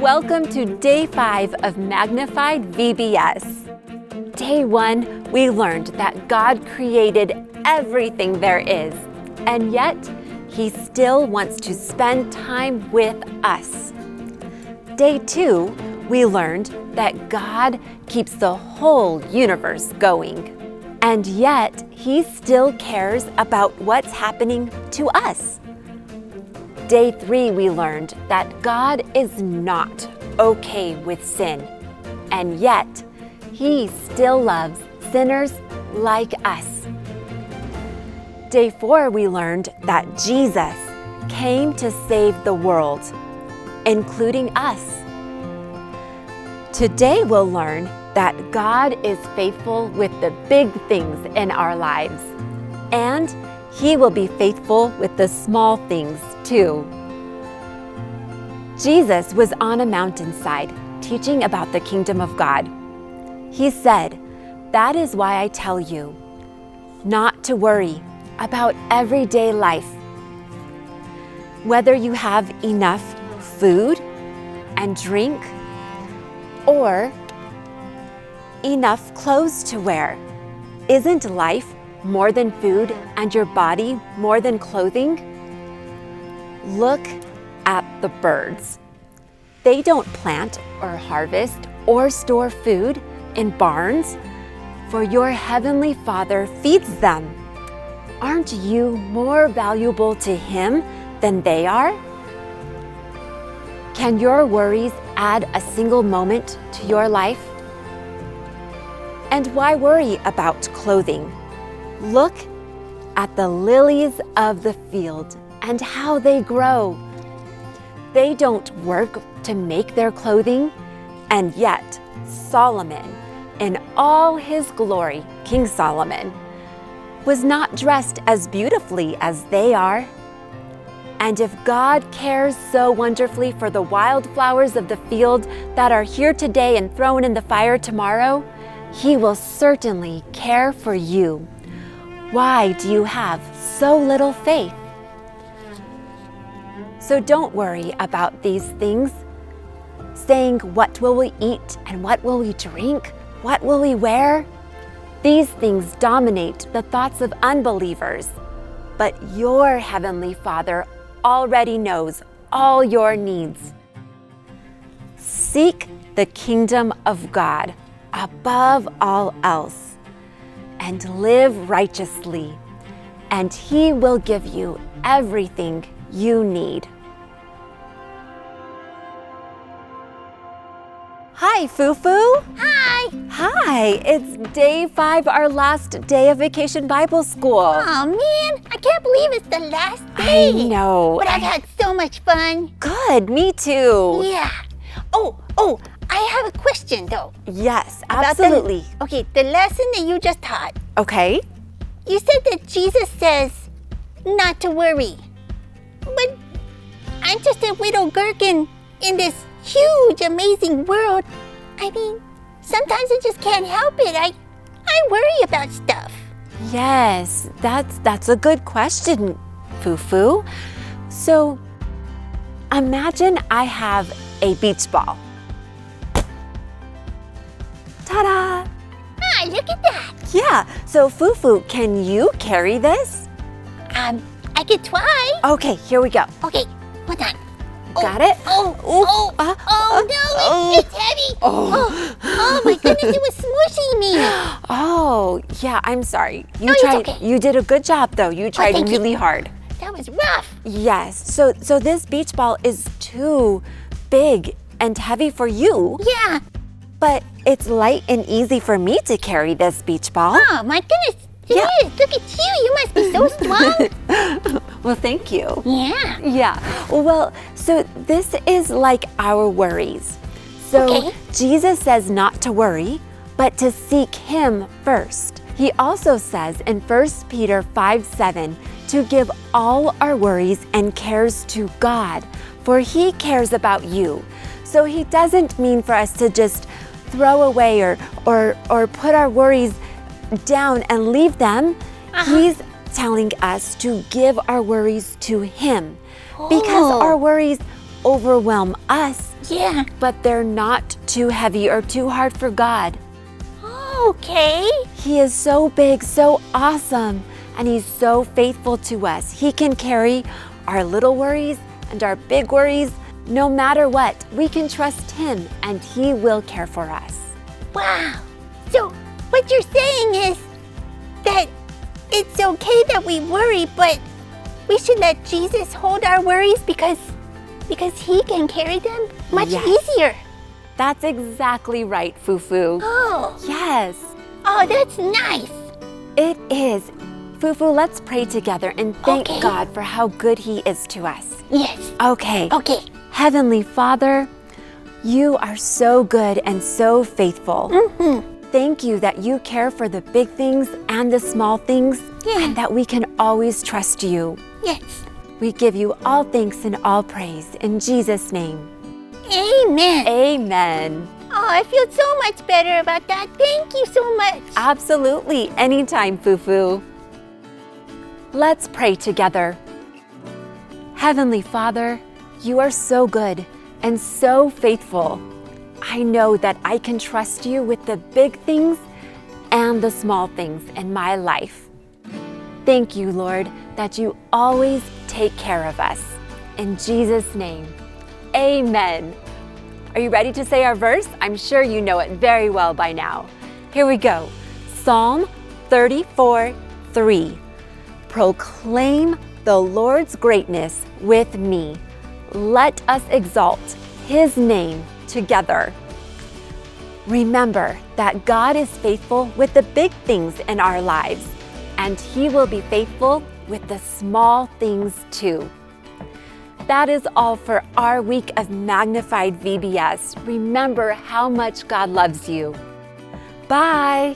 Welcome to Day 5 of Magnified VBS. Day 1, we learned that God created everything there is, and yet He still wants to spend time with us. Day 2, we learned that God keeps the whole universe going, and yet He still cares about what's happening to us. Day 3, we learned that God is not okay with sin, and yet He still loves sinners like us. Day 4, we learned that Jesus came to save the world, including us. Today we'll learn that God is faithful with the big things in our lives, and He will be faithful with the small things too. Jesus was on a mountainside teaching about the kingdom of God. He said, "That is why I tell you not to worry about everyday life. Whether you have enough food and drink or enough clothes to wear. Isn't life more than food and your body more than clothing? Look at the birds. They don't plant or harvest or store food in barns, for your heavenly Father feeds them. Aren't you more valuable to Him than they are? Can your worries add a single moment to your life? And why worry about clothing? Look at the lilies of the field and how they grow. They don't work to make their clothing, and yet Solomon, in all his glory, King Solomon, was not dressed as beautifully as they are. And if God cares so wonderfully for the wildflowers of the field that are here today and thrown in the fire tomorrow, He will certainly care for you. Why do you have so little faith? So don't worry about these things, saying, what will we eat and what will we drink? What will we wear? These things dominate the thoughts of unbelievers, but your heavenly Father already knows all your needs. Seek the kingdom of God above all else and live righteously, and He will give you everything you need. Hi, Fufu. Hi. Hi, it's Day 5, our last day of Vacation Bible School. Oh man, I can't believe it's the last day. I know. But I've had so much fun. Good, me too. Yeah. Oh, I have a question though. Yes, About absolutely. The lesson that you just taught. Okay. You said that Jesus says not to worry. But I'm just a little gherkin in this huge, amazing world. I mean, sometimes I just can't help it. I worry about stuff. Yes, that's a good question, Fufu. So, imagine I have a beach ball. Ta-da! Ah, look at that. Yeah, so Fufu, can you carry this? I could try. Okay, here we go. Okay, hold on. Got it? No, it's heavy. Oh my goodness, it was smushing me. Oh, yeah, I'm sorry. You it's tried. okay. You did a good job, though. You tried thank you. really hard. That was rough. Yes. So this beach ball is too big and heavy for you. Yeah. But it's light and easy for me to carry this beach ball. Oh my goodness. It is. Look at you. You must be so strong. Well, thank you. Yeah. Yeah. Well, so this is like our worries. So Jesus says not to worry, but to seek Him first. He also says in 1 Peter 5:7 to give all our worries and cares to God, for He cares about you. So He doesn't mean for us to just throw away or put our worries down and leave them. He's telling us to give our worries to Him because our worries overwhelm us, Yeah. but they're not too heavy or too hard for God. Okay. He is so big, so awesome, and He's so faithful to us. He can carry our little worries and our big worries. No matter what, we can trust Him and He will care for us. Wow. So what you're saying is that it's okay that we worry, but we should let Jesus hold our worries because He can carry them much Yes. easier. That's exactly right, Fufu. Oh. Yes, Oh, that's nice. it is. Fufu, let's pray together and thank Okay. God for how good He is to us. Yes. Okay. Okay. Heavenly Father, You are so good and so faithful. Thank You that You care for the big things and the small things, Yeah. and that we can always trust You. Yes. We give You all thanks and all praise in Jesus' name. Amen. Amen. Oh, I feel so much better about that. Thank you so much. Absolutely, anytime, Fufu. Let's pray together. Heavenly Father, You are so good and so faithful. I know that I can trust You with the big things and the small things in my life. Thank You, Lord, that You always take care of us. In Jesus' name, amen. Are you ready to say our verse? I'm sure you know it very well by now. Here we go. Psalm 34:3. Proclaim the Lord's greatness with me. Let us exalt His name together. Remember that God is faithful with the big things in our lives, and He will be faithful with the small things too. That is all for our week of Magnified VBS. Remember how much God loves you. Bye.